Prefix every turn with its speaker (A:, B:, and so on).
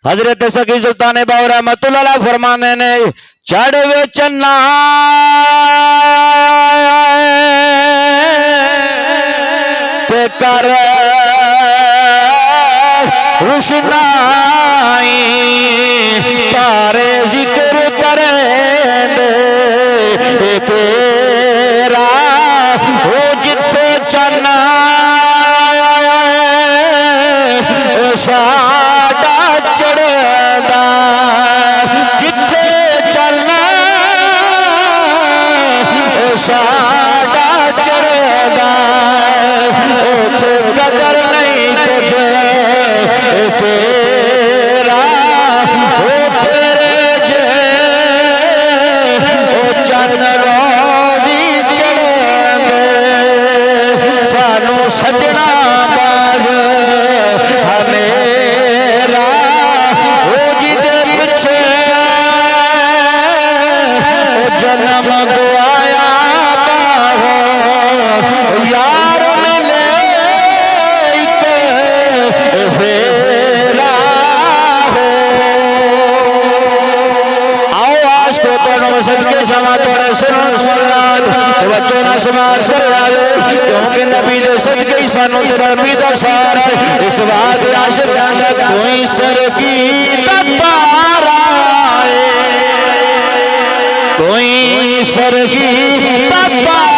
A: हजरत सकी सुल्तान बाऊ रहमतुल्लाह फरमाने ने चढ़वे चन्ना ते कर रुशनाई तारे जिक्र करेंदे तेरा हो जिथे चन्ना साडा चढ़दा जिथे चलना साडा चढ़दा उथे कदर नहीं तुझे तेरा हो तेरे जे ओ चन रोजी चढ़दे सानू सजना बाज हनेरा हो जिदे पिछे जन्म गवाया बाहो यार मिले फेरा हो आओ आज को तो सजके समा तोड़े सुनाद बच्चों ना समाज कर आए क्योंकि नबी दे सदके सानू नबी दा सार इस बात आशिक कोई सर की तबारा कोई सर की तबारा